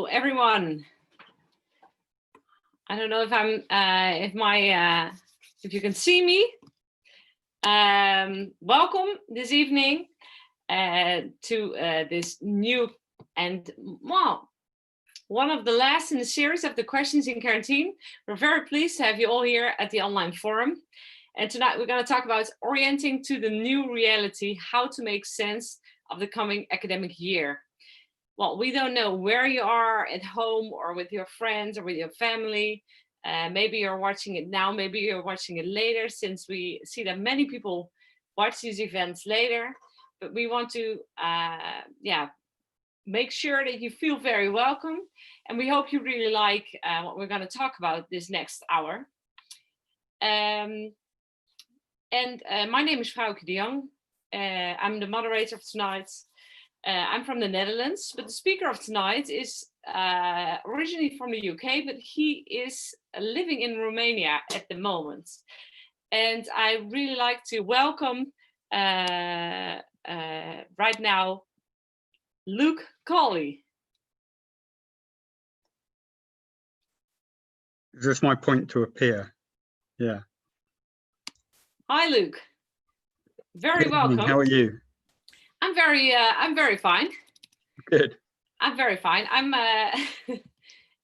everyone. I don't know if if you can see me. Welcome this evening to this new and one of the last in the series of the questions in quarantine. We're very pleased to have you all here at the online forum. And tonight we're going to talk about orienting to the new reality, how to make sense of the coming academic year. Well, we don't know where you are at home or with your friends or with your family. Maybe you're watching it now, maybe you're watching it later, since we see that many people watch these events later. But we want to make sure that you feel very welcome. And we hope you really like what we're going to talk about this next hour. My name is Frauke de Jong. I'm the moderator of tonight. I'm from the Netherlands, but the speaker of tonight is originally from the UK, but he is living in Romania at the moment. And I really like to welcome right now, Luke Colley. Is this my point to appear? Yeah. Hi, Luke. Very welcome. How are you? I'm very fine. Good. I'm very fine. I'm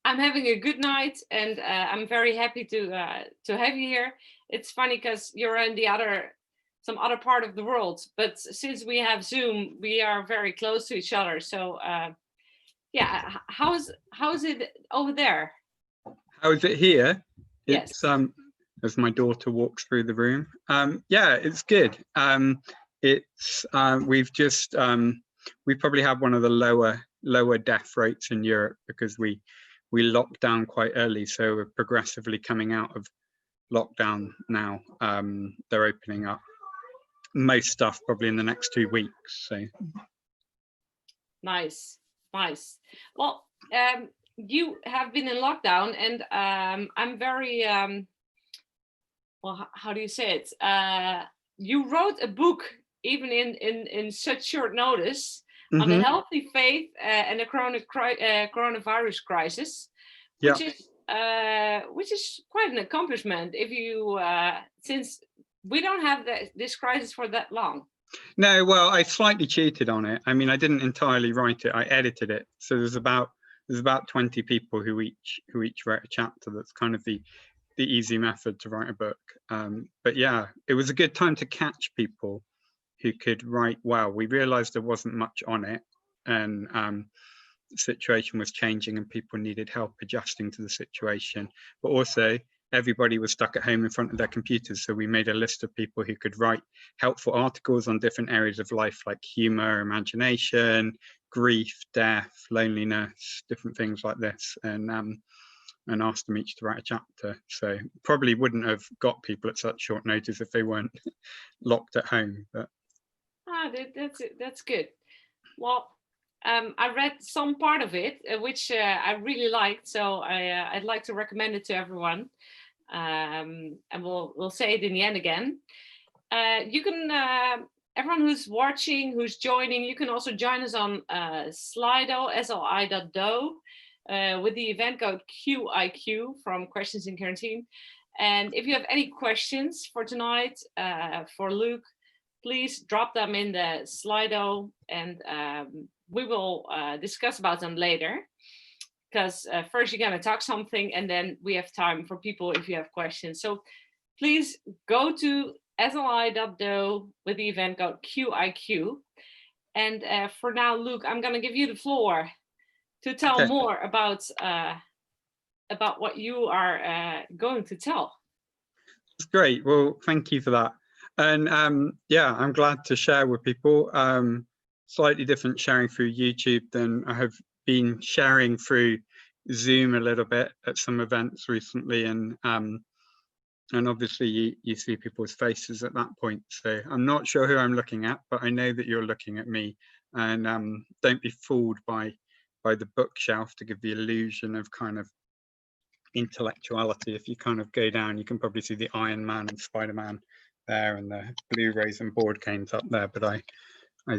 I'm having a good night, and I'm very happy to have you here. It's funny because you're in some other part of the world, but since we have Zoom, we are very close to each other. So yeah, how is it over there? How is it here? Yes. It's as my daughter walks through the room. Yeah, it's good. We probably have one of the lower death rates in Europe because we locked down quite early, so we're progressively coming out of lockdown now. They're opening up most stuff probably in the next 2 weeks. So nice. Well, you have been in lockdown, and I'm very well, how do you say it? You wrote a book even in such short notice on the healthy faith and the coronavirus crisis, which is quite an accomplishment. If you since we don't have this crisis for that long. No, well, I slightly cheated on it. I mean, I didn't entirely write it. I edited it. So there's about 20 people who each wrote a chapter. That's kind of the easy method to write a book. But yeah, it was a good time to catch people who could write well. We realized there wasn't much on it, and the situation was changing and people needed help adjusting to the situation. But also everybody was stuck at home in front of their computers. So we made a list of people who could write helpful articles on different areas of life, like humor, imagination, grief, death, loneliness, different things like this. And asked them each to write a chapter. So probably wouldn't have got people at such short notice if they weren't locked at home. But that's good. Well, I read some part of it, which I really liked. So I'd like to recommend it to everyone. And we'll say it in the end again. You can everyone who's watching, who's joining, you can also join us on Slido, sli.do. With the event code QIQ from Questions in Quarantine. And if you have any questions for tonight, for Luke, please drop them in the Slido, and we will discuss about them later. Because first you're going to talk something, and then we have time for people if you have questions. So please go to sli.do with the event code QIQ. And for now, Luke, I'm going to give you the floor to tell more about what you are going to tell. That's great. Well, thank you for that. And yeah, I'm glad to share with people. Slightly different sharing through YouTube than I have been sharing through Zoom a little bit at some events recently, and obviously you see people's faces at that point. So I'm not sure who I'm looking at, but I know that you're looking at me. And don't be fooled by the bookshelf to give the illusion of kind of intellectuality. If you kind of go down, you can probably see the Iron Man and Spider-Man there, and the Blu-rays and board games up there, but I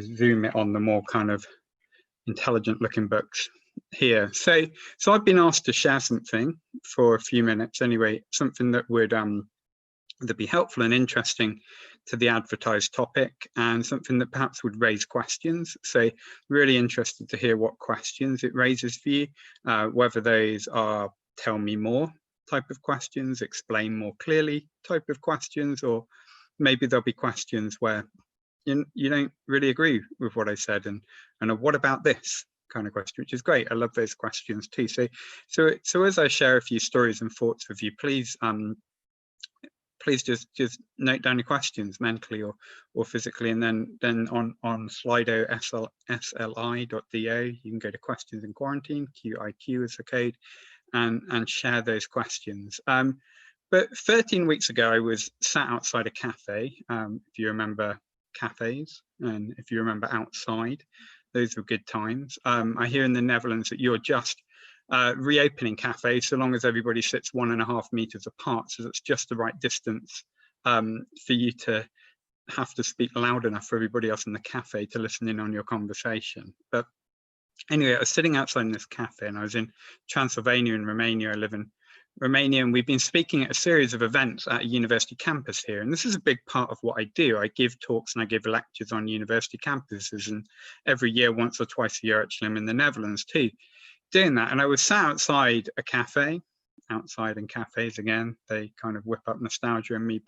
zoom it on the more kind of intelligent looking books. here. So I've been asked to share something for a few minutes anyway, something that would that'd be helpful and interesting to the advertised topic, and something that perhaps would raise questions. So really interested to hear what questions it raises for you, whether those are tell me more type of questions, explain more clearly type of questions, or maybe there'll be questions where you don't really agree with what I said, and what about this kind of question, which is great. I love those questions too. So as I share a few stories and thoughts with you, please just note down your questions mentally or physically, and then on Slido sli.do you can go to questions in quarantine, QIQ is the code, and share those questions. But 13 weeks ago, I was sat outside a cafe. If you remember cafes, and if you remember outside, those were good times. I hear in the Netherlands that you're just reopening cafes so long as everybody sits 1.5 meters apart, so that's just the right distance for you to have to speak loud enough for everybody else in the cafe to listen in on your conversation. But anyway, I was sitting outside in this cafe, and I was in Transylvania in Romania. I live in Romania, and we've been speaking at a series of events at a university campus here, and this is a big part of what I do. I give talks and I give lectures on university campuses, and every year, once or twice a year, actually, I'm in the Netherlands too, doing that. And I was sat outside a cafe, outside in cafes again, they kind of whip up nostalgia in me,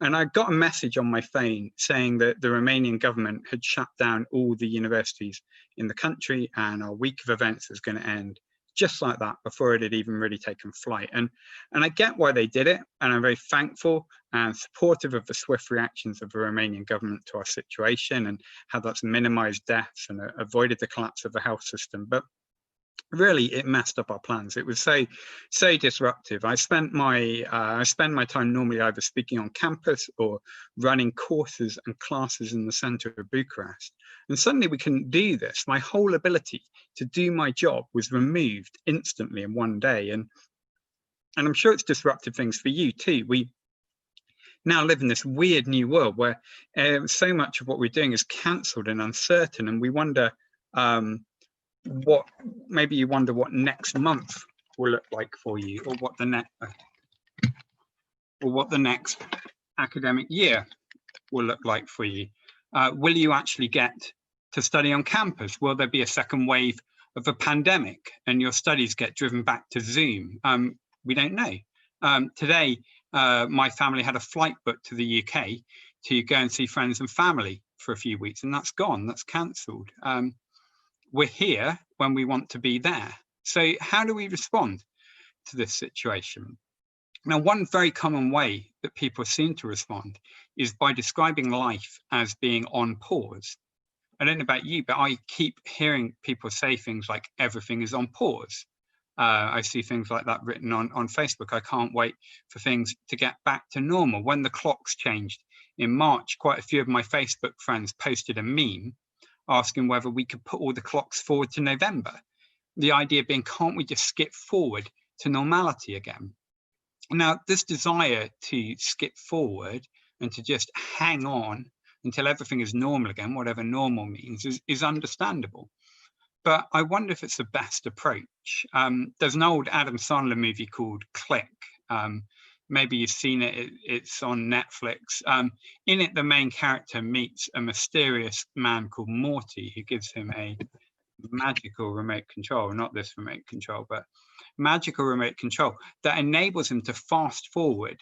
and I got a message on my phone saying that the Romanian government had shut down all the universities in the country, and our week of events was going to end just like that, before it had even really taken flight. And I get why they did it, and I'm very thankful and supportive of the swift reactions of the Romanian government to our situation, and how that's minimized deaths and avoided the collapse of the health system. But really, it messed up our plans. It was so disruptive. I spend my time normally either speaking on campus or running courses and classes in the center of Bucharest, and suddenly we couldn't do this. My whole ability to do my job was removed instantly in one day, and I'm sure it's disrupted things for you too. We now live in this weird new world where so much of what we're doing is cancelled and uncertain, and we wonder maybe you wonder what next month will look like for you, or what the next academic year will look like for you. Will you actually get to study on campus? Will there be a second wave of a pandemic and your studies get driven back to Zoom? We don't know. Today, my family had a flight booked to the UK to go and see friends and family for a few weeks, and that's gone, that's cancelled. We're here when we want to be there. So how do we respond to this situation? Now, one very common way that people seem to respond is by describing life as being on pause. I don't know about you, but I keep hearing people say things like everything is on pause. I see things like that written on Facebook. I can't wait for things to get back to normal. When the clocks changed in March, quite a few of my Facebook friends posted a meme asking whether we could put all the clocks forward to November. The idea being, can't we just skip forward to normality again? Now, this desire to skip forward and to just hang on until everything is normal again, whatever normal means, is understandable. But I wonder if it's the best approach. There's an old Adam Sandler movie called Click. Maybe you've seen it, it's on Netflix. In it, the main character meets a mysterious man called Morty, who gives him a magical remote control, not this remote control, but magical remote control that enables him to fast forward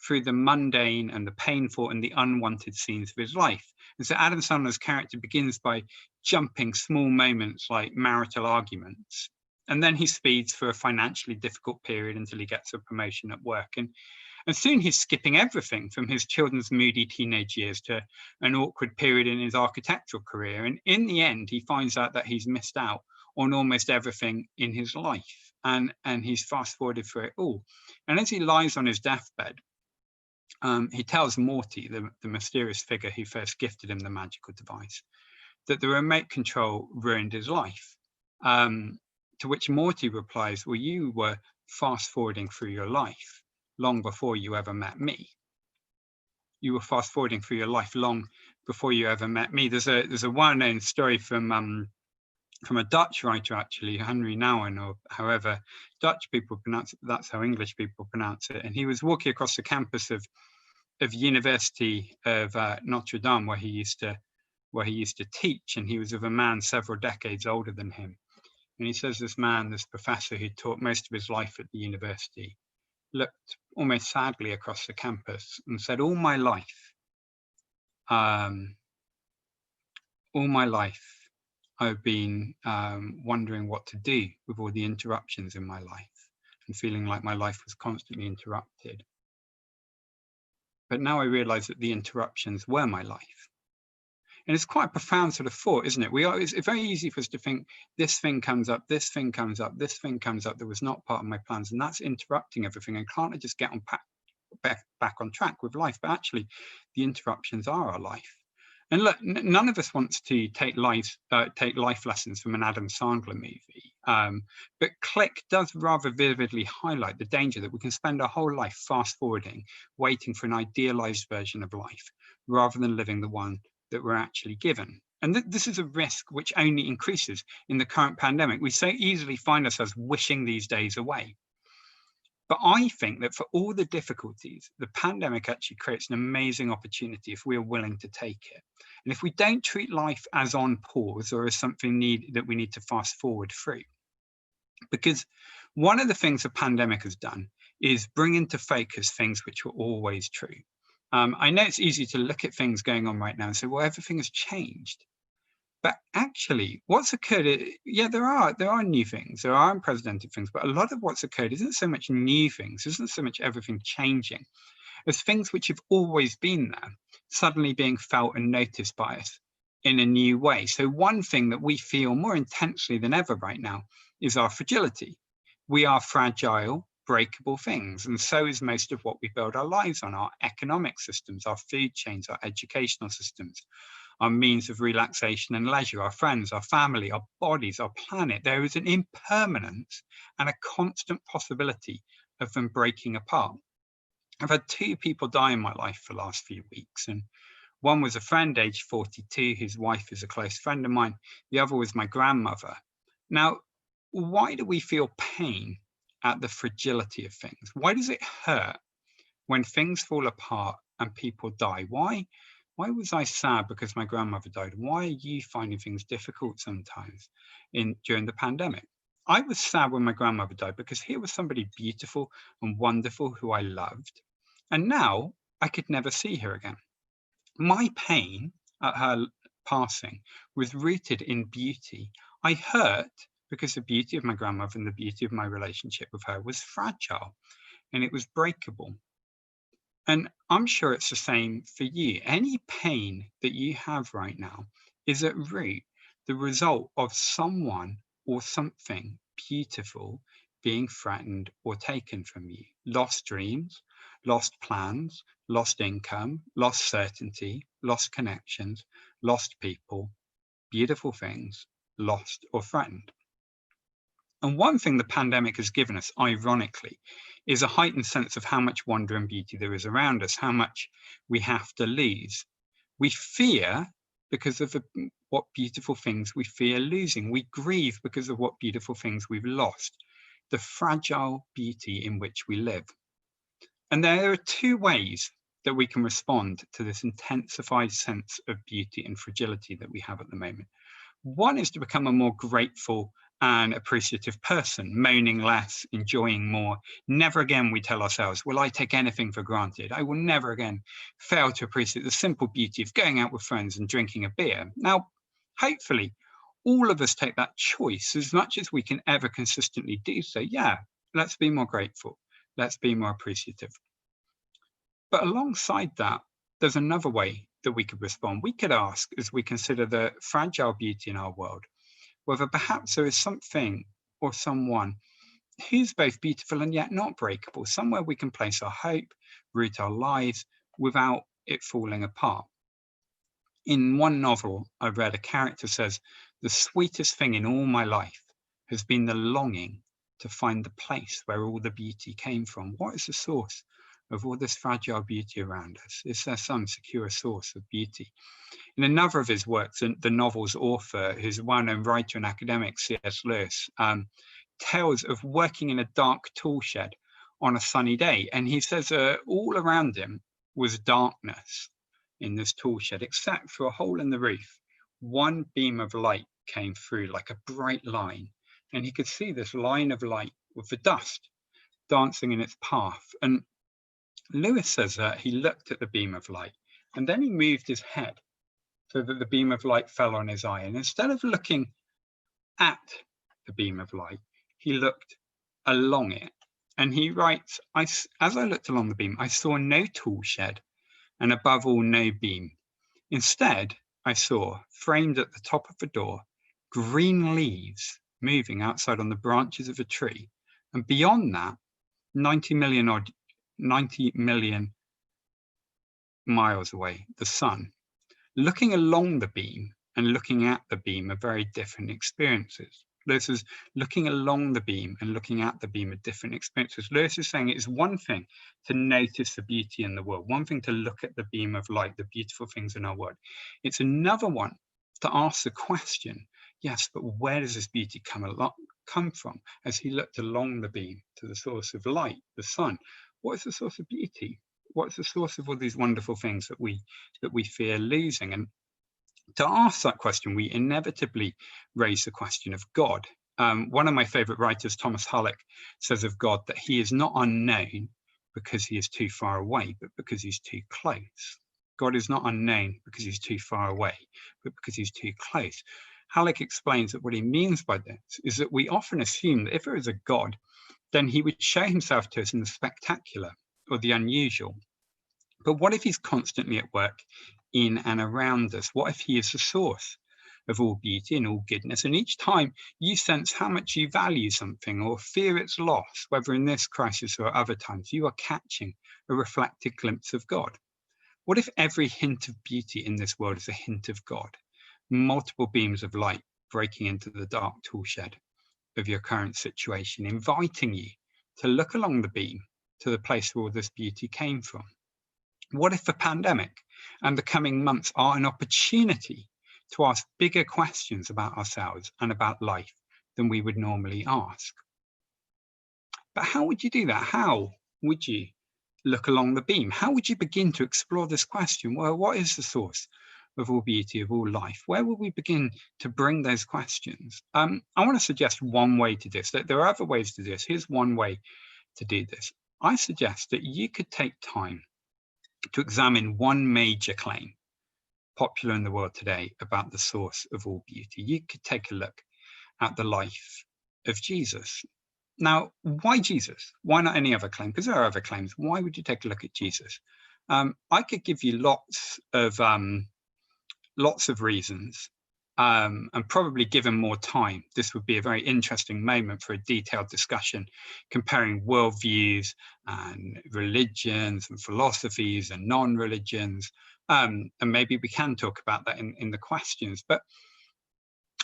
through the mundane and the painful and the unwanted scenes of his life. And so Adam Sandler's character begins by jumping small moments like marital arguments, and then he speeds for a financially difficult period until he gets a promotion at work. And soon he's skipping everything from his children's moody teenage years to an awkward period in his architectural career. And in the end, he finds out that he's missed out on almost everything in his life. And he's fast forwarded through it all. And as he lies on his deathbed, he tells Morty, the mysterious figure who first gifted him the magical device, that the remote control ruined his life. To which Morty replies, well, you were fast forwarding through your life long before you ever met me. You were fast forwarding through your life long before you ever met me. There's a well-known story from from a Dutch writer, actually, Henry Nouwen, or however Dutch people pronounce it, that's how English people pronounce it. And he was walking across the campus of University of Notre Dame, where he used to teach, and he was with a man several decades older than him. And he says this man, this professor who taught most of his life at the university, looked almost sadly across the campus and said, all my life, I've been wondering what to do with all the interruptions in my life and feeling like my life was constantly interrupted. But now I realize that the interruptions were my life. And it's quite a profound sort of thought, isn't it? It's very easy for us to think this thing comes up, this thing comes up, this thing comes up that was not part of my plans, and that's interrupting everything. And can't I just get on back on track with life? But actually, the interruptions are our life. And look, none of us wants to take life lessons from an Adam Sandler movie. But Click does rather vividly highlight the danger that we can spend our whole life fast forwarding, waiting for an idealized version of life, rather than living the one that we're actually given. And this is a risk which only increases in the current pandemic. We so easily find ourselves wishing these days away. But I think that for all the difficulties, the pandemic actually creates an amazing opportunity if we are willing to take it. And if we don't treat life as on pause or as something that we need to fast forward through. Because one of the things the pandemic has done is bring into focus things which were always true. I know it's easy to look at things going on right now and say, well, everything has changed. But actually, what's occurred, yeah, there are new things, there are unprecedented things, but a lot of what's occurred isn't so much new things, isn't so much everything changing, as things which have always been there, suddenly being felt and noticed by us in a new way. So one thing that we feel more intensely than ever right now is our fragility. We are fragile, breakable things, and so is most of what we build our lives on, our economic systems, our food chains, our educational systems, our means of relaxation and leisure, our friends, our family, our bodies, our planet. There is an impermanence and a constant possibility of them breaking apart. I've had two people die in my life for the last few weeks, and one was a friend aged 42, whose wife is a close friend of mine. The other was my grandmother. Now, why do we feel pain at the fragility of things? Why does it hurt when things fall apart and people die? Why was I sad because my grandmother died? Why are you finding things difficult sometimes during the pandemic? I was sad when my grandmother died because here was somebody beautiful and wonderful who I loved. And now I could never see her again. My pain at her passing was rooted in beauty. I hurt because the beauty of my grandmother and the beauty of my relationship with her was fragile and it was breakable. And I'm sure it's the same for you. Any pain that you have right now is at root the result of someone or something beautiful being threatened or taken from you. Lost dreams, lost plans, lost income, lost certainty, lost connections, lost people, beautiful things, lost or threatened. And one thing the pandemic has given us, ironically, is a heightened sense of how much wonder and beauty there is around us, how much we have to lose. We fear because of what beautiful things we fear losing. We grieve because of what beautiful things we've lost, the fragile beauty in which we live. And there are two ways that we can respond to this intensified sense of beauty and fragility that we have at the moment. One is to become a more grateful and appreciative person, moaning less, enjoying more. Never again, we tell ourselves, will I take anything for granted? I will never again fail to appreciate the simple beauty of going out with friends and drinking a beer. Now, hopefully, all of us take that choice as much as we can ever consistently do so. Yeah, let's be more grateful. Let's be more appreciative. But alongside that, there's another way that we could respond. We could ask, as we consider the fragile beauty in our world, whether perhaps there is something or someone who's both beautiful and yet not breakable, somewhere we can place our hope, root our lives without it falling apart. In one novel I read, a character says, the sweetest thing in all my life has been the longing to find the place where all the beauty came from. What is the source of all this fragile beauty around us? Is there some secure source of beauty? In another of his works, the novel's author, who's a well-known writer and academic, C.S. Lewis, tells of working in a dark tool shed on a sunny day. And he says all around him was darkness in this tool shed, except for a hole in the roof. One beam of light came through like a bright line, and he could see this line of light with the dust dancing in its path. And Lewis says that he looked at the beam of light, and then he moved his head so that the beam of light fell on his eye. And instead of looking at the beam of light, he looked along it. And he writes, as I looked along the beam, I saw no tool shed, and above all, no beam. Instead, I saw, framed at the top of the door, green leaves moving outside on the branches of a tree. And beyond that, 90 million miles away, the sun. Looking along the beam and looking at the beam are very different experiences. Lewis is looking along the beam and looking at the beam are different experiences. Lewis is saying it's one thing to notice the beauty in the world, one thing to look at the beam of light, the beautiful things in our world. It's another one to ask the question, yes, but where does this beauty come from? As he looked along the beam to the source of light, the sun, what is the source of beauty? What's the source of all these wonderful things that we fear losing? And to ask that question, we inevitably raise the question of God. One of my favorite writers, Thomas Halleck, says of God that he is not unknown because he is too far away, but because he's too close. God is not unknown because he's too far away, but because he's too close. Halleck explains that what he means by this is that we often assume that if there is a God, then he would show himself to us in the spectacular or the unusual. But what if he's constantly at work in and around us? What if he is the source of all beauty and all goodness? And each time you sense how much you value something or fear its loss, whether in this crisis or other times, you are catching a reflected glimpse of God. What if every hint of beauty in this world is a hint of God? Multiple beams of light breaking into the dark tool shed of your current situation, inviting you to look along the beam to the place where all this beauty came from. What if the pandemic and the coming months are an opportunity to ask bigger questions about ourselves and about life than we would normally ask? But how would you do that? How would you look along the beam? How would you begin to explore this question? Well, what is the source of all beauty, of all life? Where will we begin to bring those questions? I want to suggest one way to do this. There are other ways to do this. Here's one way to do this. I suggest that you could take time to examine one major claim popular in the world today about the source of all beauty. You could take a look at the life of Jesus. Now, why Jesus? Why not any other claim? Because there are other claims. Why would you take a look at Jesus? I could give you lots of reasons, and probably given more time, this would be a very interesting moment for a detailed discussion comparing worldviews and religions and philosophies and non-religions. And maybe we can talk about that in the questions. But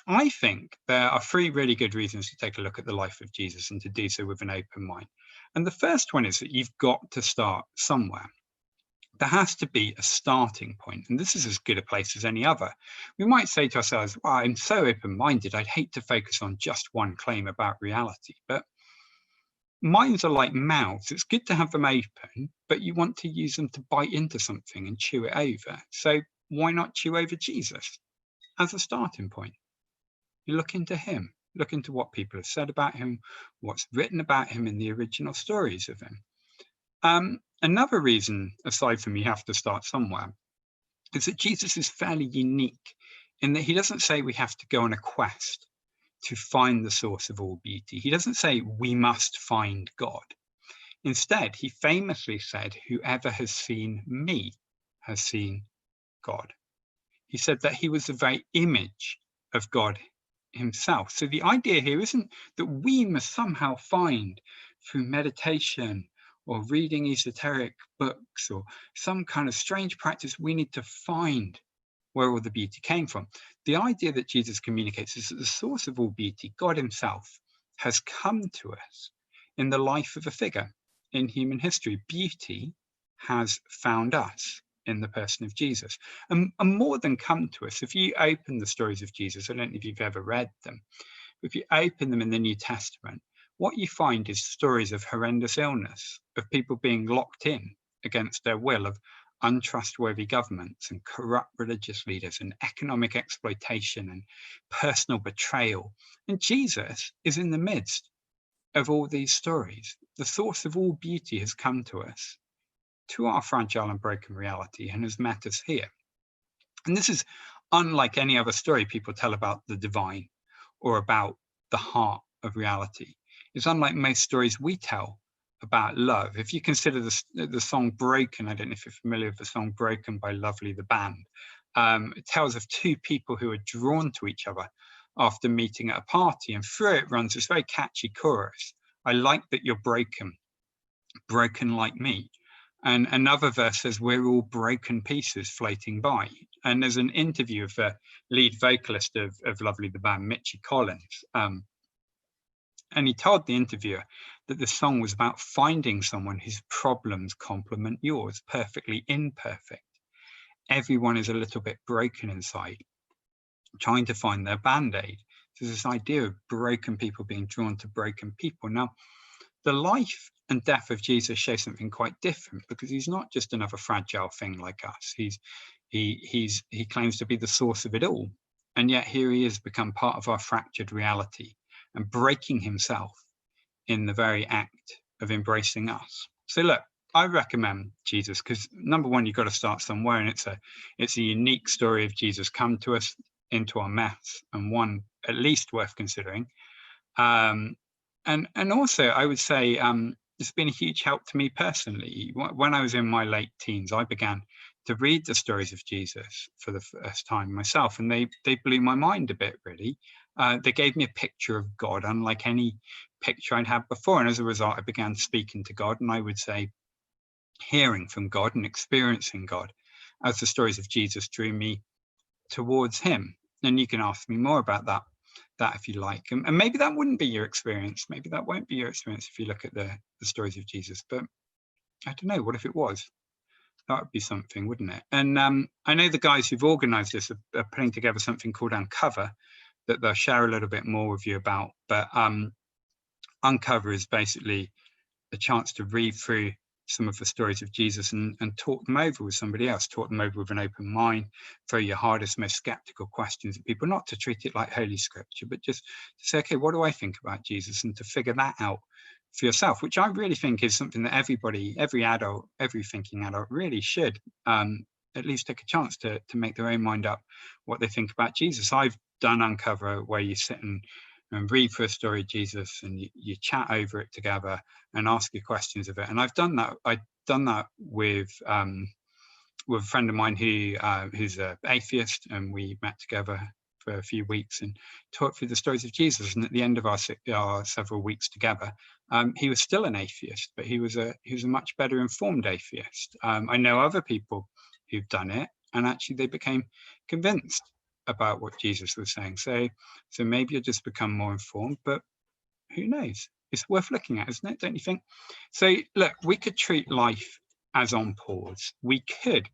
I think there are three really good reasons to take a look at the life of Jesus and to do so with an open mind. And the first one is that you've got to start somewhere. There has to be a starting point, and this is as good a place as any other. We might say to ourselves, well, I'm so open-minded, I'd hate to focus on just one claim about reality. But minds are like mouths. It's good to have them open, but you want to use them to bite into something and chew it over. So why not chew over Jesus as a starting point? You look into him, look into what people have said about him, what's written about him in the original stories of him. Another reason, aside from you have to start somewhere, is that Jesus is fairly unique in that he doesn't say we have to go on a quest to find the source of all beauty. He doesn't say we must find God. Instead, he famously said, whoever has seen me has seen God. He said that he was the very image of God himself. So the idea here isn't that we must somehow find through meditation or reading esoteric books or some kind of strange practice, we need to find where all the beauty came from. The idea that Jesus communicates is that the source of all beauty, God himself, has come to us in the life of a figure in human history. Beauty has found us in the person of Jesus, and more than come to us. If you open the stories of Jesus, I don't know if you've ever read them, but if you open them in the New Testament, what you find is stories of horrendous illness, of people being locked in against their will, of untrustworthy governments and corrupt religious leaders and economic exploitation and personal betrayal. And Jesus is in the midst of all these stories. The source of all beauty has come to us, to our fragile and broken reality, and has met us here. And this is unlike any other story people tell about the divine or about the heart of reality. It's unlike most stories we tell about love. If you consider the song Broken, I don't know if you're familiar with the song Broken by Lovely the band, it tells of two people who are drawn to each other after meeting at a party, and through it runs this very catchy chorus: I like that you're broken, broken like me. And another verse says, we're all broken pieces floating by. And there's an interview of the lead vocalist of Lovely the band, Mitchie Collins. And he told the interviewer that the song was about finding someone whose problems complement yours, perfectly imperfect. Everyone is a little bit broken inside, trying to find their band-aid. So there's this idea of broken people being drawn to broken people. Now, the life and death of Jesus show something quite different, because he's not just another fragile thing like us. He claims to be the source of it all, and yet here he has become part of our fractured reality and breaking himself in the very act of embracing us. So look, I recommend Jesus because, number one, you've got to start somewhere, and it's a unique story of Jesus come to us into our mess, and one at least worth considering. And also, I would say it's been a huge help to me personally. When I was in my late teens, I began to read the stories of Jesus for the first time myself, and they blew my mind a bit, really. They gave me a picture of God unlike any picture I'd had before, and as a result, I began speaking to God, and I would say hearing from God and experiencing God as the stories of Jesus drew me towards him. And you can ask me more about that if you like, and maybe that wouldn't be your experience, maybe that won't be your experience if you look at the stories of Jesus, but I don't know, what if it was? That would be something, wouldn't it? And I know the guys who've organized this are putting together something called Uncover that they'll share a little bit more with you about, but Uncover is basically a chance to read through some of the stories of Jesus and talk them over with somebody else, talk them over with an open mind, throw your hardest, most skeptical questions at people, not to treat it like Holy Scripture, but just to say, okay, what do I think about Jesus? And to figure that out for yourself, which I really think is something that everybody, every adult, every thinking adult really should at least take a chance to make their own mind up what they think about Jesus. I've done Uncover, where you sit and read for a story of Jesus, and you chat over it together and ask your questions of it. And I've done that. I've done that with a friend of mine who's an atheist, and we met together for a few weeks and talked through the stories of Jesus. And at the end of our several weeks together, he was still an atheist, but he was a much better informed atheist. I know other people who've done it, and actually they became convinced about what Jesus was saying. So maybe you'll just become more informed, but who knows? It's worth looking at, isn't it? Don't you think? So look, we could treat life as on pause. We could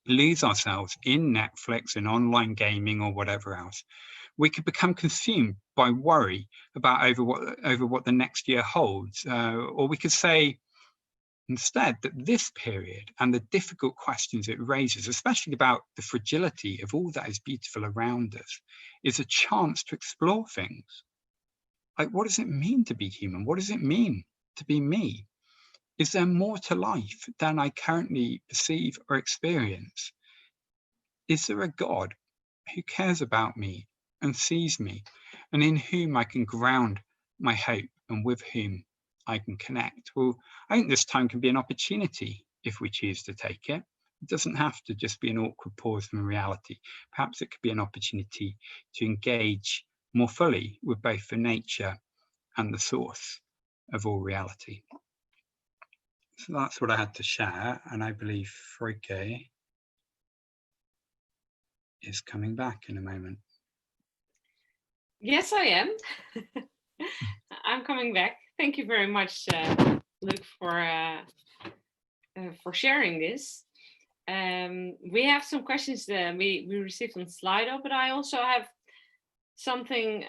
lose ourselves in Netflix and online gaming or whatever else. We could become consumed by worry about over what the next year holds, or we could say instead that this period and the difficult questions it raises, especially about the fragility of all that is beautiful around us, is a chance to explore things. Like, what does it mean to be human? What does it mean to be me? Is there more to life than I currently perceive or experience? Is there a God who cares about me and sees me, and in whom I can ground my hope and with whom I can connect? Well, I think this time can be an opportunity if we choose to take it. It doesn't have to just be an awkward pause from reality. Perhaps it could be an opportunity to engage more fully with both the nature and the source of all reality. So that's what I had to share, and I believe Frike is coming back in a moment. Yes, I am. I'm coming back. Thank you very much, Luke, for for sharing this. We have some questions that we received on Slido, but I also have something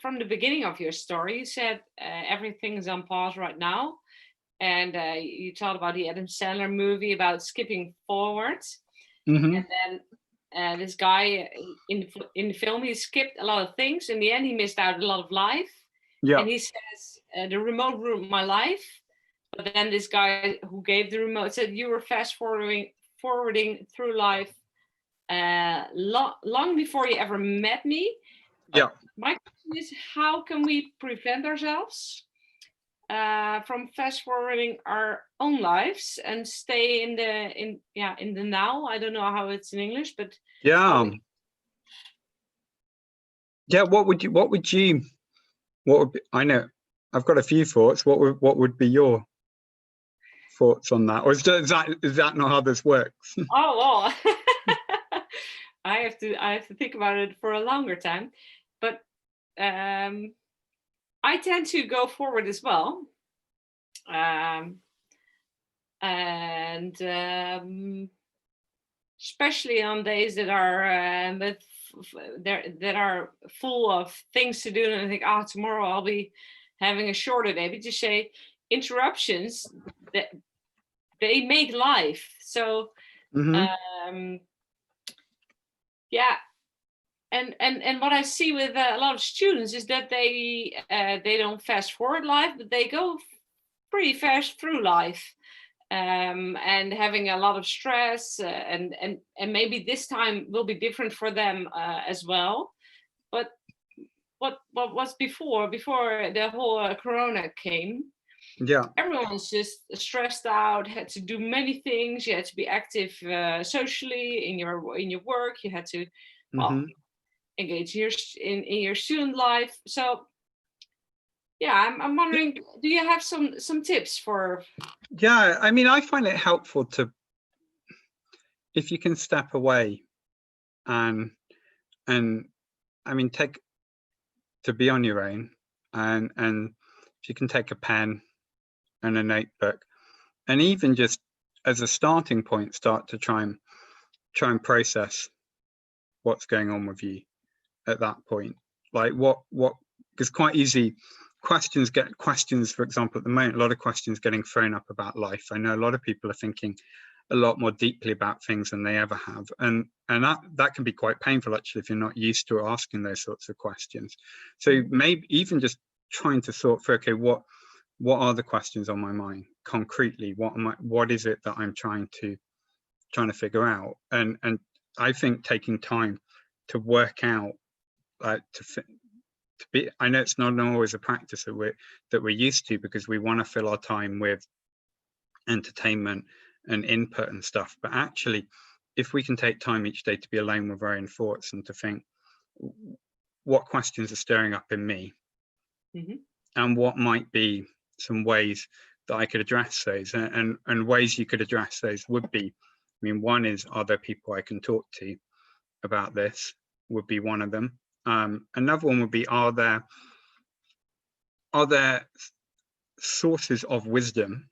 from the beginning of your story. You said everything is on pause right now, and you talked about the Adam Sandler movie about skipping forward, and then this guy in the film, he skipped a lot of things. In the end, he missed out a lot of life. Yeah. And he says, the remote ruined my life. But then this guy who gave the remote said, you were fast forwarding through life long before you ever met me. Yeah. My question is, how can we prevent ourselves from fast forwarding our own lives and stay in the now? I don't know how it's in English, but yeah. Yeah. What would be, I know I've got a few thoughts. What would be your thoughts on that? Or is that not how this works? Oh, well, I have to think about it for a longer time, but I tend to go forward as well, and especially on days that are that are full of things to do, and I think, tomorrow I'll be having a shorter day. But you say interruptions that they make life. So yeah, and what I see with a lot of students is that they don't fast forward life, but they go pretty fast through life, and having a lot of stress, and maybe this time will be different for them as well. But what was before the whole Corona came? Yeah. Everyone was just stressed out, had to do many things. You had to be active socially in your work. You had to engage in your student life. So yeah, I'm wondering, do you have some tips for? Yeah, I mean, I find it helpful if you can step away and I mean, to be on your own, and if you can take a pen and a notebook, and even just as a starting point, start to try and process what's going on with you at that point. Like what because quite easy questions, for example, at the moment, a lot of questions getting thrown up about life. I know a lot of people are thinking a lot more deeply about things than they ever have, and that can be quite painful actually if you're not used to asking those sorts of questions. So maybe even just trying to sort through, okay, what are the questions on my mind concretely? What is it that I'm trying to figure out? And I think taking time to work out, to be, I know it's not always a practice that we're used to, because we want to fill our time with entertainment and input and stuff, but actually if we can take time each day to be alone with our own thoughts and to think, what questions are stirring up in me, and what might be some ways that I could address those, and ways you could address those would be, I mean, one is, are there people I can talk to about this? Would be one of them. Another one would be, are there sources of wisdom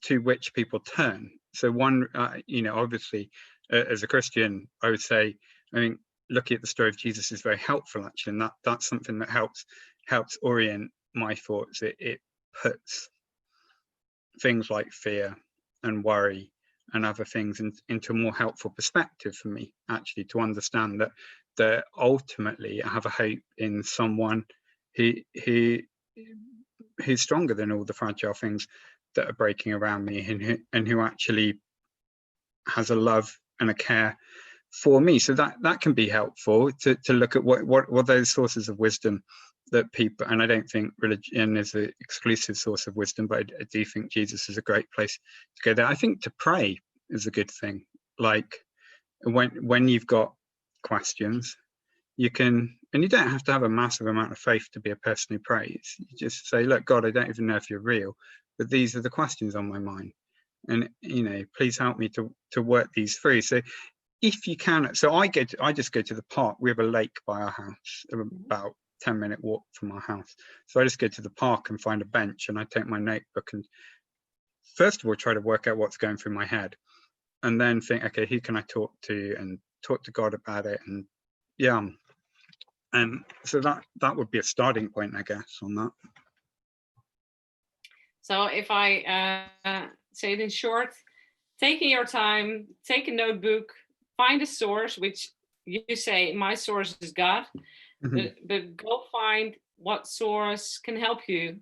to which people turn? So one, obviously, as a Christian, I would say, I mean, looking at the story of Jesus is very helpful actually, and that's something that helps orient my thoughts. It puts things like fear and worry and other things into a more helpful perspective for me, actually, to understand that ultimately I have a hope in someone who's stronger than all the fragile things that are breaking around me, and who actually has a love and a care for me. So that can be helpful to look at what those sources of wisdom that people, and I don't think religion is an exclusive source of wisdom, but I do think Jesus is a great place to go there. I think to pray is a good thing. Like when you've got questions, you can, and you don't have to have a massive amount of faith to be a person who prays. You just say, look, God, I don't even know if you're real, but these are the questions on my mind, and please help me to work these through. So if you can, so I just go to the park. We have a lake by our house, about 10-minute walk from our house. So I just go to the park and find a bench, and I take my notebook first of all try to work out what's going through my head, and then think, okay, who can I talk to, and talk to God about it. And yeah, and so that would be a starting point, I guess, on that. So if I say it in short, taking your time, take a notebook, find a source, which you say my source is God, but go find what source can help you,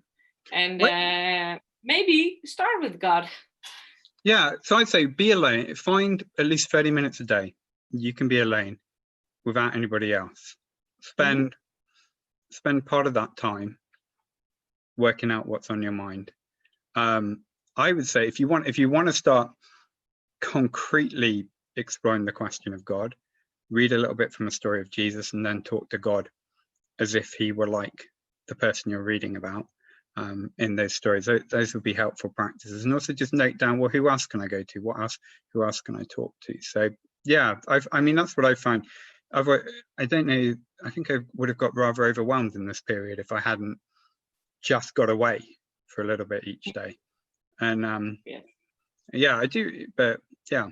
and maybe start with God. Yeah, so I'd say be alone. Find at least 30 minutes a day. You can be alone without anybody else. Spend part of that time working out what's on your mind. I would say if you want to start concretely exploring the question of God, read a little bit from the story of Jesus, and then talk to God as if he were like the person you're reading about in those stories. Those would be helpful practices. And also just note down, well, who else can I go to? Who else can I talk to? So yeah, I mean, that's what I find. I don't know, I think I would have got rather overwhelmed in this period if I hadn't just got away for a little bit each day. And yeah, I do, but yeah.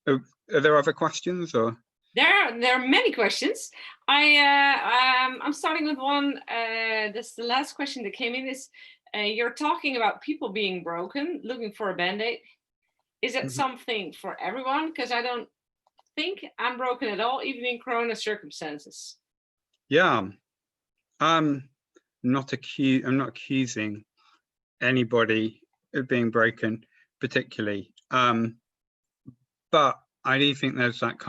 Are there other questions, or? There are many questions. I'm starting with one. That's the last question that came in. Is you're talking about people being broken, looking for a band-aid. Is it something for everyone? Because I don't think I'm broken at all, even in Corona circumstances. Yeah, I'm not accusing anybody of being broken particularly, but I do think there's that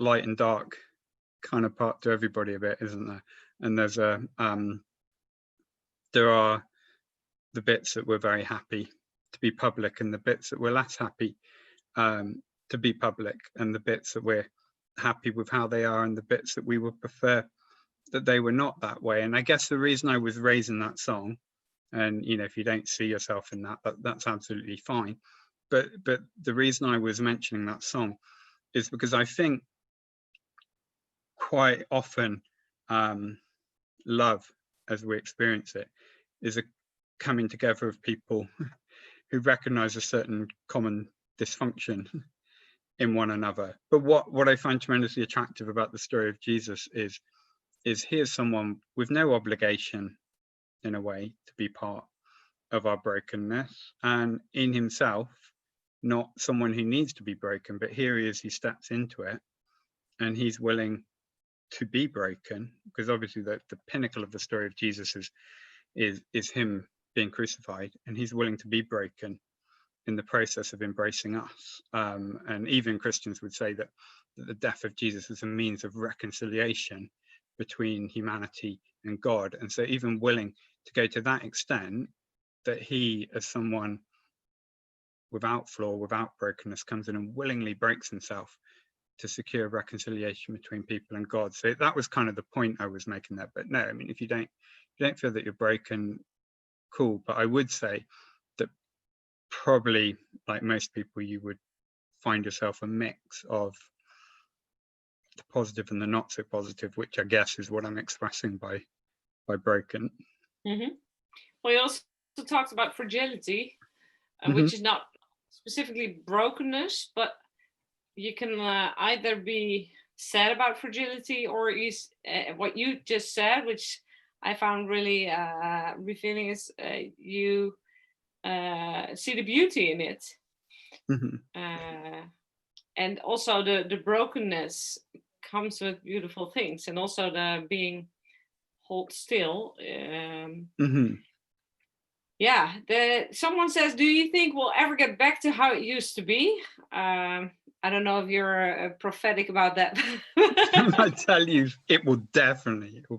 light and dark kind of part to everybody a bit, isn't there? And there are the bits that we're very happy to be public, and the bits that we're less happy to be public, and the bits that we're happy with how they are, and the bits that we would prefer that they were not that way. And I guess the reason I was raising that song, and if you don't see yourself in that, that's absolutely fine, but the reason I was mentioning that song is because I think quite often love, as we experience it, is a coming together of people who recognize a certain common dysfunction in one another. But what I find tremendously attractive about the story of Jesus is here's someone with no obligation, in a way, to be part of our brokenness, and in himself not someone who needs to be broken, but here he is, he steps into it, and he's willing to be broken, because obviously the pinnacle of the story of Jesus is him being crucified, and he's willing to be broken in the process of embracing us. And even Christians would say that the death of Jesus is a means of reconciliation between humanity and God. And so even willing to go to that extent, that he, as someone without flaw, without brokenness, comes in and willingly breaks himself to secure reconciliation between people and God. So that was kind of the point I was making there. But no, I mean, if you don't feel that you're broken, cool. But I would say that probably, like most people, you would find yourself a mix of the positive and the not so positive, which I guess is what I'm expressing by broken. Well, you also talked about fragility, which is not specifically brokenness, but you can either be sad about fragility, or is what you just said, which I found really revealing, is you see the beauty in it. And also the brokenness comes with beautiful things, and also the being hold still. Yeah, someone says, do you think we'll ever get back to how it used to be? I don't know if you're prophetic about that. I tell you, it will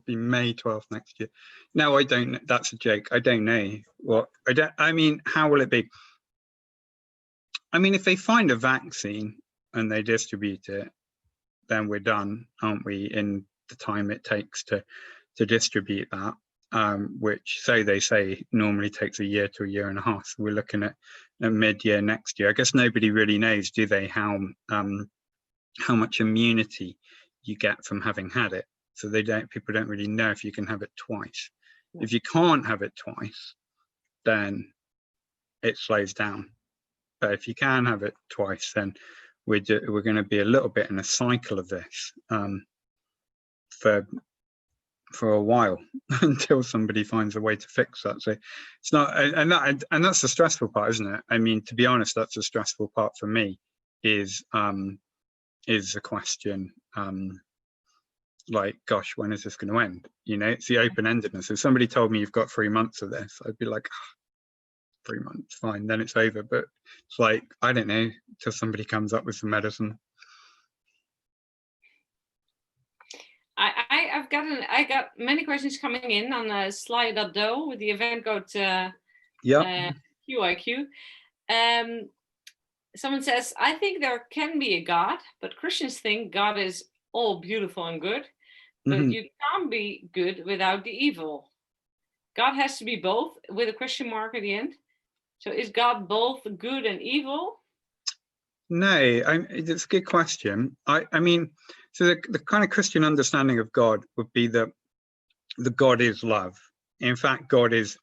be May 12th next year. No, I don't. That's a joke. I don't know what. I mean, how will it be? I mean, if they find a vaccine and they distribute it, then we're done, aren't we, in the time it takes to distribute that, which, so they say, normally takes a year to a year and a half. So we're looking at mid-year next year. I guess nobody really knows, do they, how much immunity you get from having had it. So people don't really know if you can have it twice. Yeah. If you can't have it twice, then it slows down. But if you can have it twice, then we're going to be a little bit in a cycle of this for a while until somebody finds a way to fix that. So it's not, and that's the stressful part, isn't it? I mean, to be honest, that's the stressful part for me, is the question, like, gosh, when is this going to end? You know, it's the open-endedness. If somebody told me you've got 3 months of this, I'd be like, 3 months, fine, then it's over. But it's like, I don't know, till somebody comes up with some medicine. I got many questions coming in on Sly.do with the event code QIQ. Someone says, I think there can be a God, but Christians think God is all beautiful and good, but you can't be good without the evil. God has to be both, with a question mark at the end. So is God both good and evil? No, it's a good question. I mean, so the kind of Christian understanding of God would be that the God is love. In fact, God is,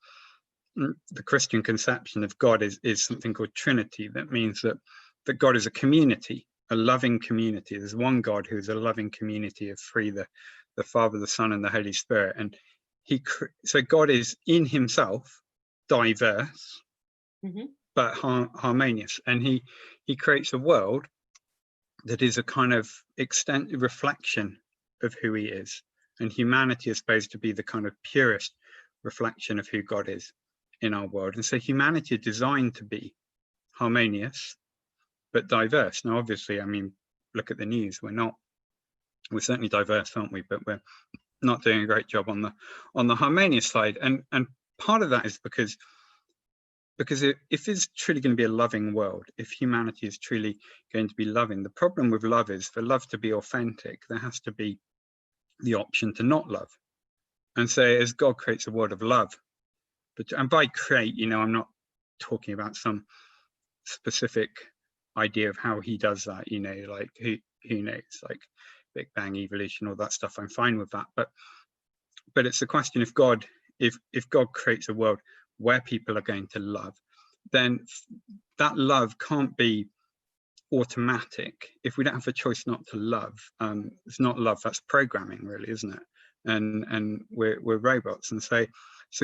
the Christian conception of God is something called Trinity. That means that God is a community, a loving community. There's one God who is a loving community of three, the Father, the Son, and the Holy Spirit. And so God is in himself diverse, but harmonious. And he creates a world that is a kind of reflection of who he is. And humanity is supposed to be the kind of purest reflection of who God is in our world. And so humanity is designed to be harmonious, but diverse. Now, obviously, I mean, look at the news. We're certainly diverse, aren't we? But we're not doing a great job on the harmonious side. And part of that is because if it's truly going to be a loving world, if humanity is truly going to be loving, the problem with love is, for love to be authentic, there has to be the option to not love. And so as God creates a world of love, and by create, you know, I'm not talking about some specific idea of how he does that, you know, like who knows, like Big Bang, evolution, all that stuff. I'm fine with that. But it's a question, if God creates a world where people are going to love, then that love can't be automatic. If we don't have a choice not to love, it's not love, that's programming, really, isn't it? And we're robots. And so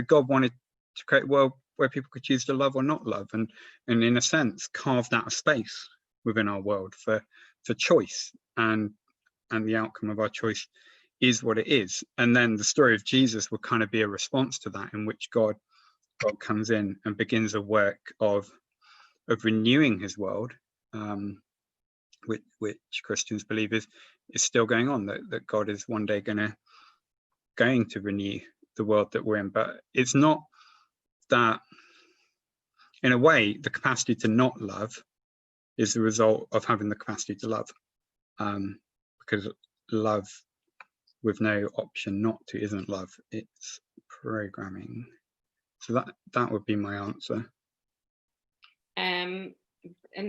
God wanted to create a world where people could choose to love or not love, and in a sense carved out a space within our world for choice, and the outcome of our choice is what it is. And then the story of Jesus will kind of be a response to that, in which God comes in and begins a work of renewing his world, which Christians believe is still going on, that God is one day going to renew the world that we're in. But it's not that, in a way, the capacity to not love is the result of having the capacity to love, because love with no option not to isn't love, it's programming. So that would be my answer. And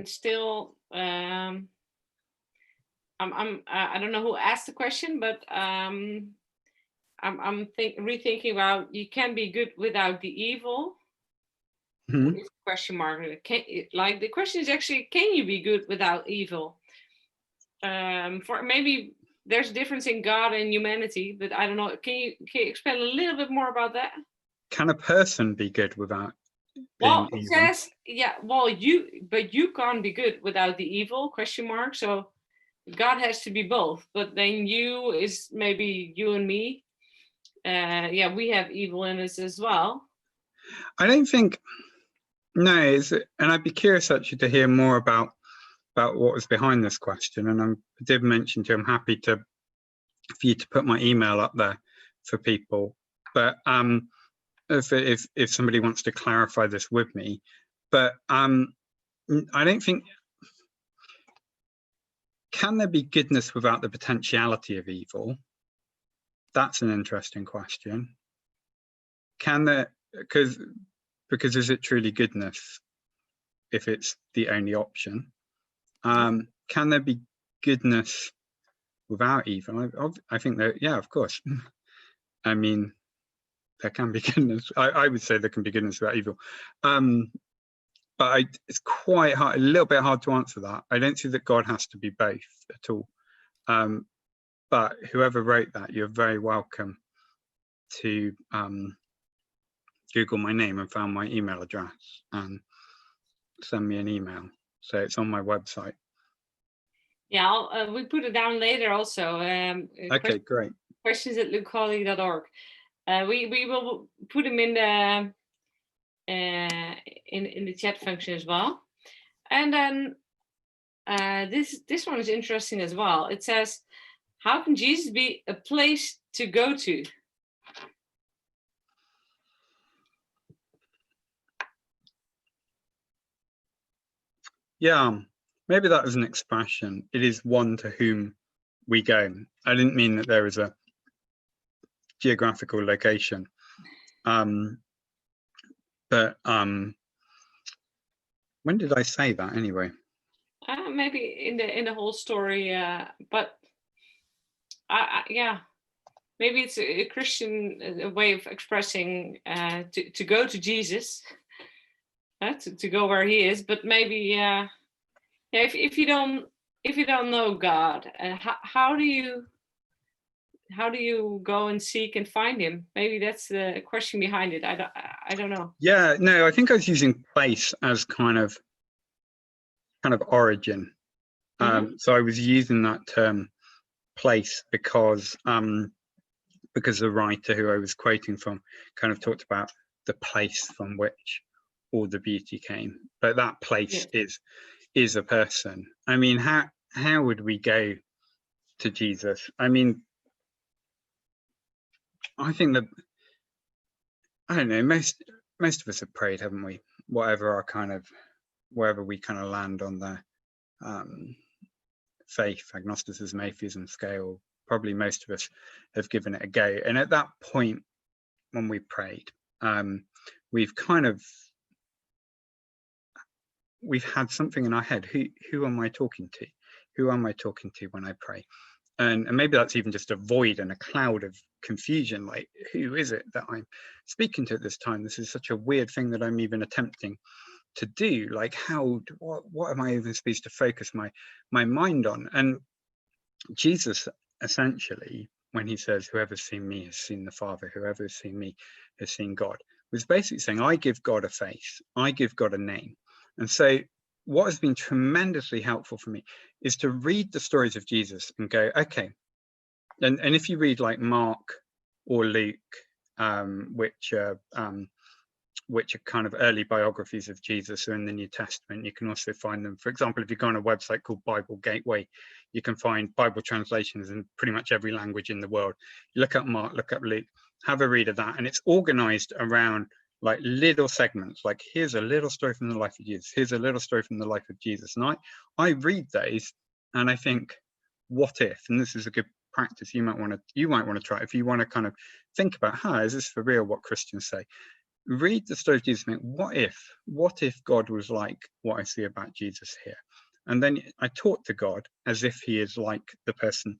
still, I don't know who asked the question, but I'm rethinking about, you can be good without the evil. Question mark. Like the question is actually, can you be good without evil? For maybe there's a difference in God and humanity, but I don't know. Can you explain a little bit more about that? Can a person be good without being evil? It says, yeah, well, you can't be good without the evil, question mark. So God has to be both, but then you is maybe you and me. Yeah, we have evil in us as well. I don't think, no, and I'd be curious actually to hear more about what was behind this question. And I did mention to you, I'm happy for you to put my email up there for people. But if somebody wants to clarify this with me, but I don't think, can there be goodness without the potentiality of evil? That's an interesting question. Can there, because is it truly goodness if it's the only option? Can there be goodness without evil? I think that, yeah, of course. I mean, there can be goodness. I would say there can be goodness without evil. but it's quite hard, a little bit hard to answer that. I don't see that God has to be both at all. But whoever wrote that, you're very welcome to Google my name and found my email address and send me an email. So it's on my website. Yeah, we put it down later also. Okay, great. questions@lukeholly.org. We will put them in the in the chat function as well. And then this one is interesting as well. It says, how can Jesus be a place to go to? Yeah, maybe that was an expression. It is one to whom we go. I didn't mean that there is a geographical location. But when did I say that anyway? Maybe in the whole story, but yeah, maybe it's a Christian way of expressing to go to Jesus, to go where he is. But maybe yeah, if you don't know God, how do you go and seek and find him? Maybe that's the question behind it. I don't know. Yeah, no, I think I was using place as kind of origin. So I was using that term place because the writer who I was quoting from kind of talked about the place from which all the beauty came. But that place is a person. I mean, how would we go to Jesus? I mean, I think that, I don't know, most of us have prayed, haven't we? Wherever we kind of land on the faith, agnosticism, atheism scale, probably most of us have given it a go. And at that point, when we prayed, we've had something in our head. Who am I talking to? Who am I talking to when I pray? And maybe that's even just a void and a cloud of confusion. Like, who is it that I'm speaking to at this time? This is such a weird thing that I'm even attempting to do. Like, what am I even supposed to focus my mind on? And Jesus, essentially, when he says, whoever's seen me has seen the Father, whoever has seen me has seen God, was basically saying, I give God a face, I give God a name. And so what has been tremendously helpful for me is to read the stories of Jesus and go, okay, and if you read like Mark or Luke, which are kind of early biographies of Jesus or in the New Testament, you can also find them. For example, if you go on a website called Bible Gateway, you can find Bible translations in pretty much every language in the world. You look up Mark, look up Luke, have a read of that, and it's organized around like little segments, like here's a little story from the life of Jesus, here's a little story from the life of Jesus. And I read those and I think, what if? And this is a good practice you might want to try if you want to kind of think about, is this for real what Christians say? Read the story of Jesus and think, what if God was like what I see about Jesus here? And then I talk to God as if he is like the person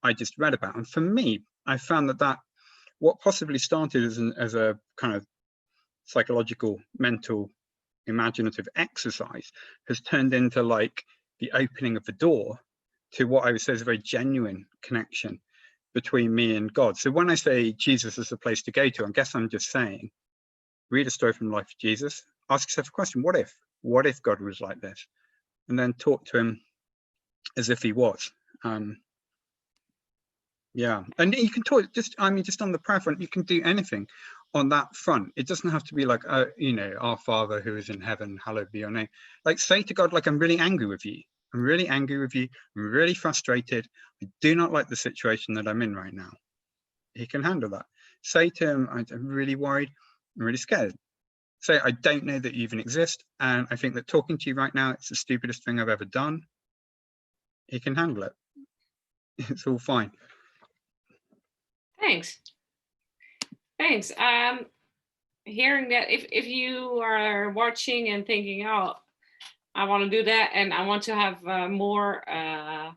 I just read about. And for me, I found that what possibly started as a kind of psychological, mental, imaginative exercise has turned into like the opening of the door to what I would say is a very genuine connection between me and God. So when I say Jesus is the place to go to, I guess I'm just saying, read a story from the life of Jesus, ask yourself a question, what if God was like this? And then talk to him as if he was. Yeah, and you can talk just on the prayer front, you can do anything on that front. It doesn't have to be like, our Father who is in heaven, hallowed be your name. Like, say to God, like, I'm really angry with you. I'm really angry with you. I'm really frustrated. I do not like the situation that I'm in right now. He can handle that. Say to him, I'm really worried. I'm really scared. Say, I don't know that you even exist. And I think that talking to you right now, it's the stupidest thing I've ever done. He can handle it. It's all fine. Thanks. Hearing that, if you are watching and thinking, oh, I want to do that and I want to have more, I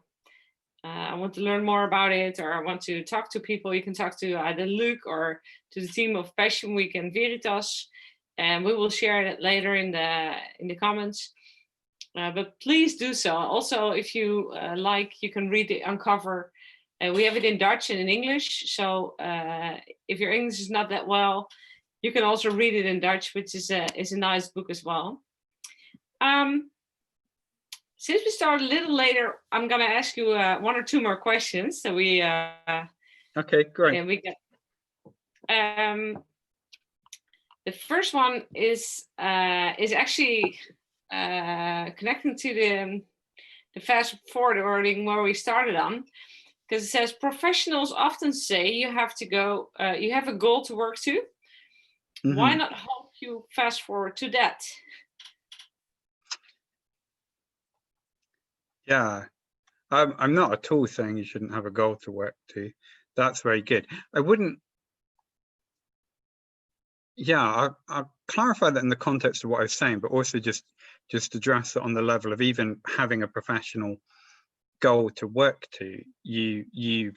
want to learn more about it, or I want to talk to people, you can talk to either Luke or to the team of Passion Week and Veritas. and we will share it later in the comments. But please do so. Also, if you like, you can read it on cover. We have it in Dutch and in English. So if your English is not that well, you can also read it in Dutch, which is a nice book as well. Since we start a little later, I'm going to ask you 1 or 2 more questions. So we okay, great. Yeah, we get. The first one is actually connecting to the fast forwarding where we started on, because it says professionals often say you have to go, you have a goal to work to. Mm-hmm. Why not help you fast forward to that? Yeah, I'm not at all saying you shouldn't have a goal to work to. That's very good. I wouldn't. Yeah, I'll clarify that in the context of what I was saying, but also just address it on the level of even having a professional goal to work to. You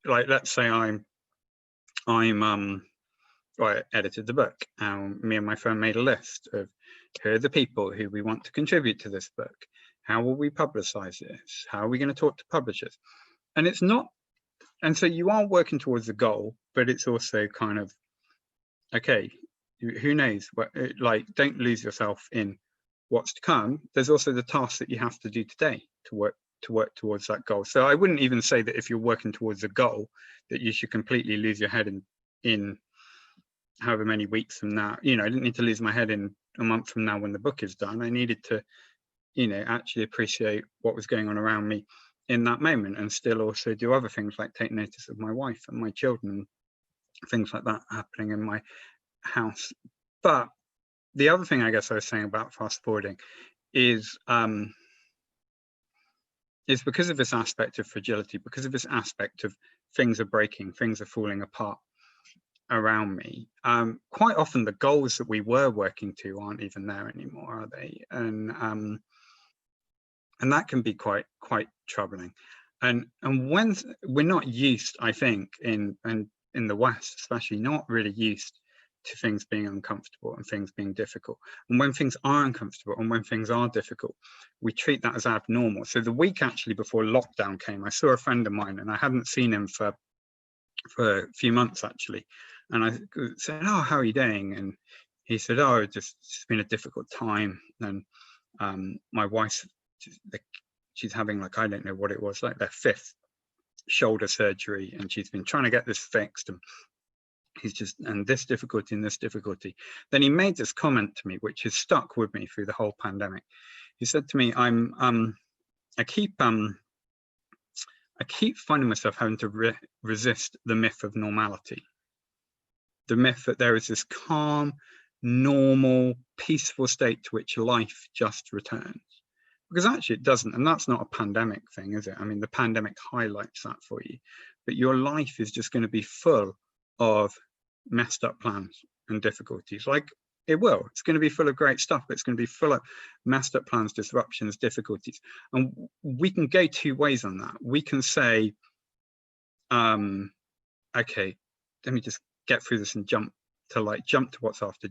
like, let's say I edited the book, and me and my firm made a list of who are the people who we want to contribute to this book. How will we publicize this? How are we going to talk to publishers? And it's not, and so you are working towards a goal, but it's also kind of, okay, who knows what, like, don't lose yourself in what's to come. There's also the task that you have to do today to work towards that goal. So I wouldn't even say that if you're working towards a goal that you should completely lose your head in however many weeks from now. I didn't need to lose my head in a month from now when the book is done. I needed to, actually appreciate what was going on around me in that moment, and still also do other things like take notice of my wife and my children, things like that happening in my house. But the other thing I guess I was saying about fast forwarding is because of this aspect of fragility, because of this aspect of things are breaking, things are falling apart around me. Quite often the goals that we were working to aren't even there anymore, are they? And that can be quite troubling. And when we're not used, I think, in the West especially, not really used to things being uncomfortable and things being difficult. And when things are uncomfortable and when things are difficult, we treat that as abnormal. So the week actually before lockdown came, I saw a friend of mine, and I hadn't seen him for a few months actually. And I said, "Oh, how are you doing?" And he said, "Oh, it's been a difficult time." And my wife, she's having, like, I don't know what it was, like their 5th shoulder surgery, and she's been trying to get this fixed, and and this difficulty and this difficulty. Then he made this comment to me, which has stuck with me through the whole pandemic. He said to me, I keep finding myself having to resist the myth of normality. The myth that there is this calm, normal, peaceful state to which life just returns. Because actually it doesn't, and that's not a pandemic thing, is it? I mean, the pandemic highlights that for you, but your life is just going to be full of messed up plans and difficulties. Like, it will. It's going to be full of great stuff, but it's going to be full of messed up plans, disruptions, difficulties. And we can go 2 ways on that. We can say, okay, let me just get through this and jump to what's after,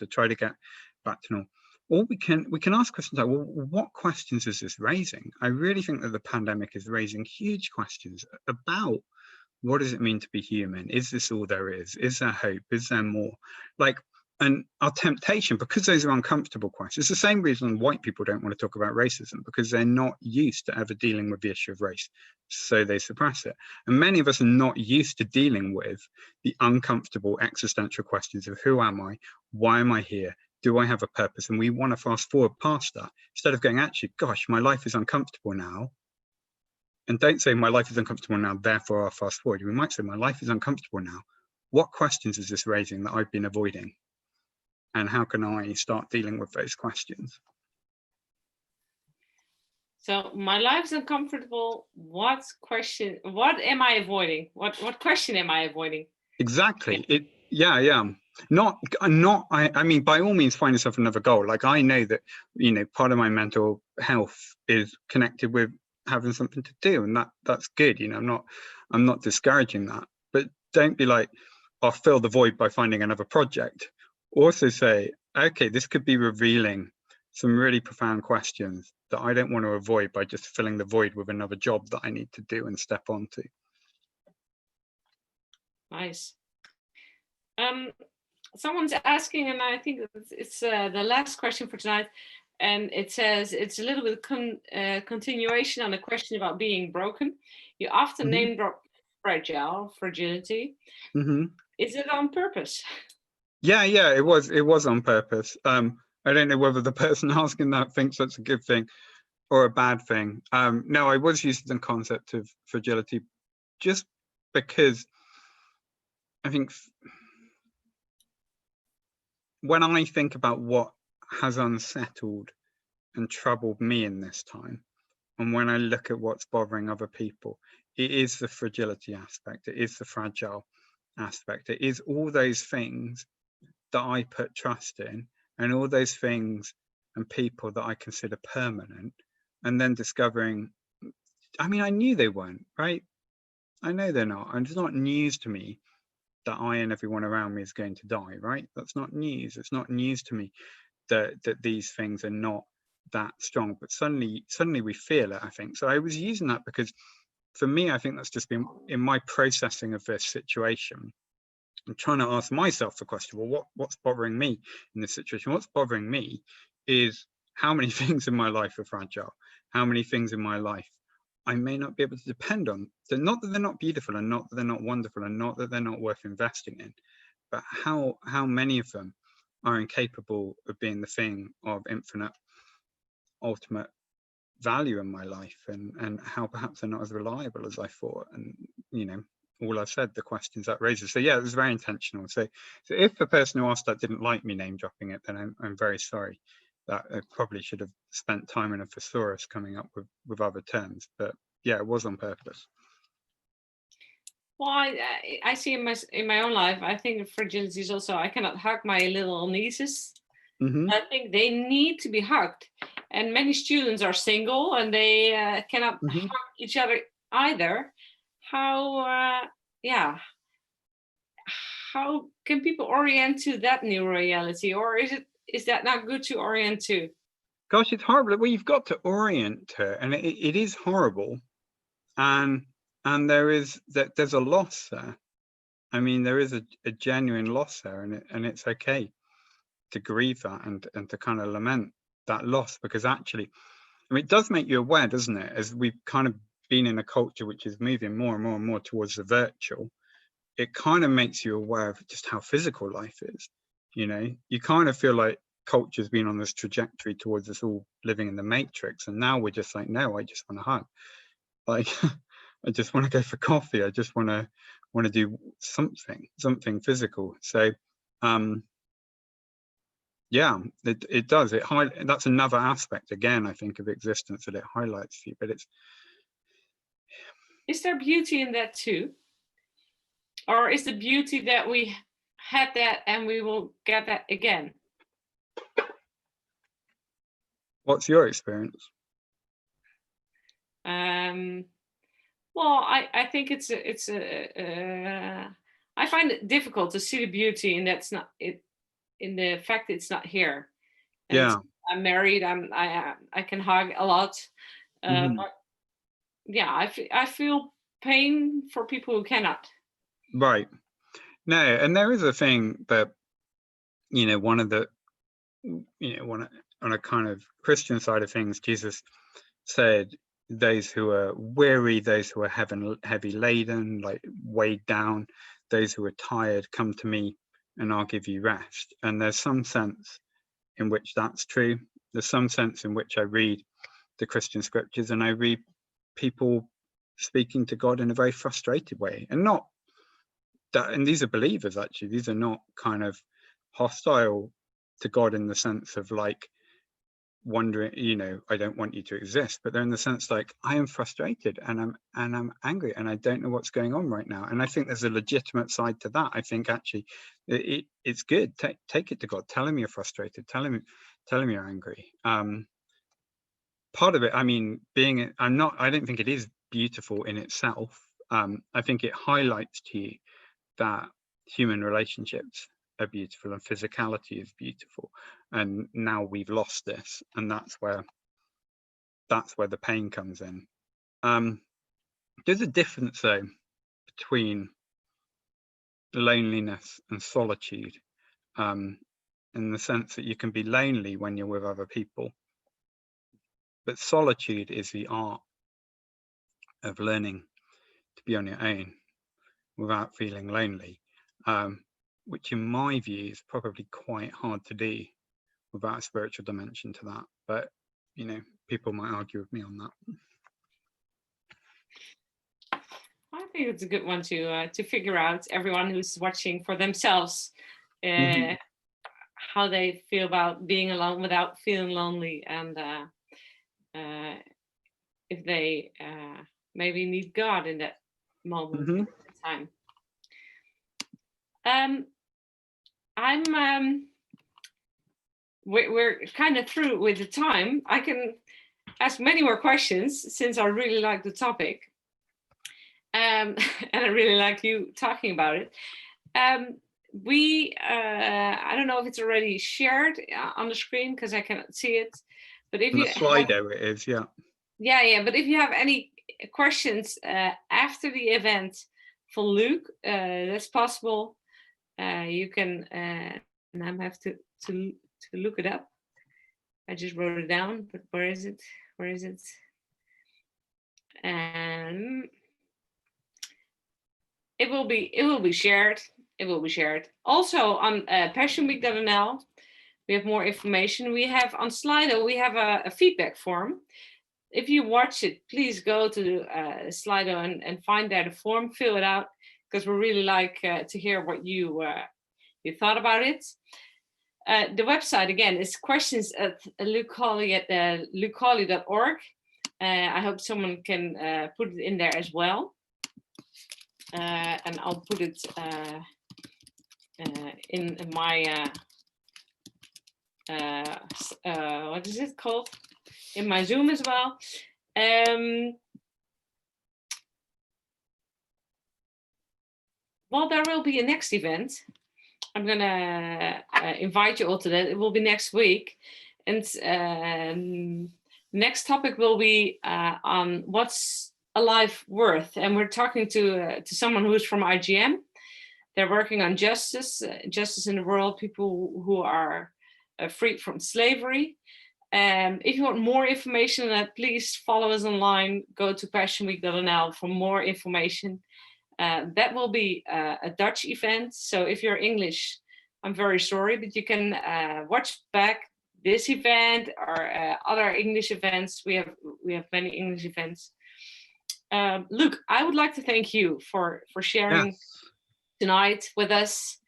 try to get back to normal. Or we can ask questions like, well, what questions is this raising? I really think that the pandemic is raising huge questions about what does it mean to be human? Is this all there is? Is there hope? Is there more? Like, and our temptation, because those are uncomfortable questions, it's the same reason white people don't want to talk about racism, because they're not used to ever dealing with the issue of race, so they suppress it. And many of us are not used to dealing with the uncomfortable existential questions of who am I? Why am I here? Do I have a purpose? And we want to fast forward past that, instead of going, actually, gosh, my life is uncomfortable now. And don't say my life is uncomfortable now, therefore I'll fast forward. We might say my life is uncomfortable now. What questions is this raising that I've been avoiding? And how can I start dealing with those questions? So my life is uncomfortable. What am I avoiding? What question am I avoiding? Exactly. Yeah. I mean, by all means, find yourself another goal. Like, I know that, part of my mental health is connected with having something to do, and that's good. I'm not discouraging that, but don't be like, I'll fill the void by finding another project. Also say, okay, this could be revealing some really profound questions that I don't want to avoid by just filling the void with another job that I need to do and step onto. Nice. Someone's asking, and I think it's the last question for tonight, and it says it's a little bit continuation on a question about being broken. You often name drop fragility. Is it on purpose? Yeah, it was on purpose. I don't know whether the person asking that thinks that's a good thing or a bad thing. No, I was using the concept of fragility just because I think when I think about what has unsettled and troubled me in this time, and when I look at what's bothering other people, it is the fragility aspect, it is the fragile aspect, it is all those things that I put trust in, and all those things and people that I consider permanent, and then discovering, I mean, I knew they weren't, right? I know they're not, and it's not news to me that I and everyone around me is going to die, right? That's not news. It's not news to me that these things are not that strong, but suddenly we feel it, I think. So I was using that because for me, I think that's just been in my processing of this situation. I'm trying to ask myself the question, well, what's bothering me in this situation? What's bothering me is how many things in my life are fragile, how many things in my life I may not be able to depend on. So not that they're not beautiful, and not that they're not wonderful, and not that they're not worth investing in, but how many of them are incapable of being the thing of infinite, ultimate value in my life, and how perhaps they're not as reliable as I thought. And you know, all I've said, the questions that raises. So yeah, it was very intentional. So if the person who asked that didn't like me name dropping it, then I'm very sorry. That I probably should have spent time in a thesaurus coming up with other terms, but yeah, it was on purpose. Well, I see in my own life, I think fragility is also, I cannot hug my little nieces. I think they need to be hugged, and many students are single and they cannot hug each other either. How how can people orient to that new reality, or is that not good to orient to? Gosh, it's horrible. Well, you've got to orient to it, and it is horrible, and there's a loss there. I mean, there is a genuine loss there, and it's okay to grieve that and to kind of lament that loss, because actually, I mean, it does make you aware, doesn't it? As we've kind of been in a culture which is moving more and more and more towards the virtual, it kind of makes you aware of just how physical life is. You know, you kind of feel like culture's been on this trajectory towards us all living in the matrix, and now we're just like, no, I just want to hug. Like, I just want to go for coffee. I just want to do something physical. So, yeah, it does. That's another aspect again, I think, of existence that it highlights to you. But is there beauty in that too, or is the beauty that we had that and we will get that again? What's your experience? Well, I think it's I find it difficult to see the beauty, and that's not it in the fact it's not here. And Yeah, I'm married. I can hug a lot, but yeah, I feel pain for people who cannot. right. No, and there is a thing that, you know, one on a kind of Christian side of things, Jesus said, those who are weary, those who are heavy laden, like weighed down, those who are tired, come to me and I'll give you rest. And there's some sense in which that's true. There's some sense in which I read the Christian scriptures and I read people speaking to God in a very frustrated way, and not that, and these are believers actually, these are not kind of hostile to God in the sense of like wondering, you know, I don't want you to exist, but they're in the sense like, I am frustrated and I'm angry and I don't know what's going on right now. And I think there's a legitimate side to that. I think actually it's good. Take it to God. Tell him you're frustrated. Tell him you're angry. Part of it, I mean, I don't think it is beautiful in itself. I think it highlights to you that human relationships are beautiful and physicality is beautiful, and now we've lost this, and that's where the pain comes in. There's a difference though between loneliness and solitude, in the sense that you can be lonely when you're with other people, but solitude is the art of learning to be on your own without feeling lonely, which in my view is probably quite hard to do without a spiritual dimension to that. But you know, people might argue with me on that. I think it's a good one to figure out, everyone who's watching, for themselves, how they feel about being alone without feeling lonely, and if they maybe need God in that moment, in that time. We're kind of through with the time. I can ask many more questions since I really like the topic. And I really like you talking about it. I don't know if it's already shared on the screen because I cannot see it. But if you Slido, it is, yeah. Yeah. But if you have any questions after the event for Luke, that's possible. You can, and I have to look it up. I just wrote it down, but where is it? Where is it? And it will be shared. It will be shared. Also on passionweek.nl, we have more information. We have on Slido, we have a feedback form. If you watch it, please go to Slido and find there the form, fill it out, because we really like to hear what you thought about it. The website again is questions@lukecolly.org. I hope someone can put it in there as well. And I'll put it in my what is it called? In my Zoom as well. Well, there will be a next event. I'm gonna invite you all to that. It will be next week, and next topic will be on what's a life worth, and we're talking to someone who's from IGM. They're working on justice in the world, people who are freed from slavery. If you want more information on that, please follow us online. Go to passionweek.nl for more information. That will be a Dutch event. So if you're English, I'm very sorry, but you can watch back this event or other English events. We have many English events. Luke, I would like to thank you for sharing tonight with us.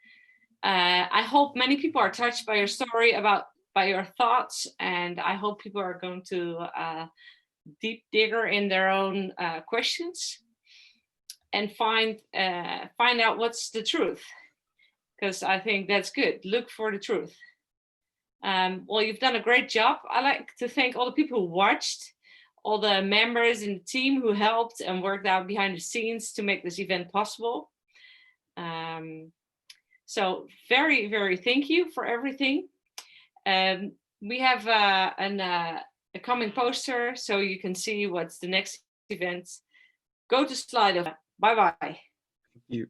I hope many people are touched by your story, by your thoughts, and I hope people are going to deep digger in their own questions and find out what's the truth, because I think that's good. Look for the truth. Well, you've done a great job. I'd like to thank all the people who watched, all the members in the team who helped and worked out behind the scenes to make this event possible. So very, very thank you for everything. We have a coming poster so you can see what's the next event. Go to Slido. Bye-bye. Thank you.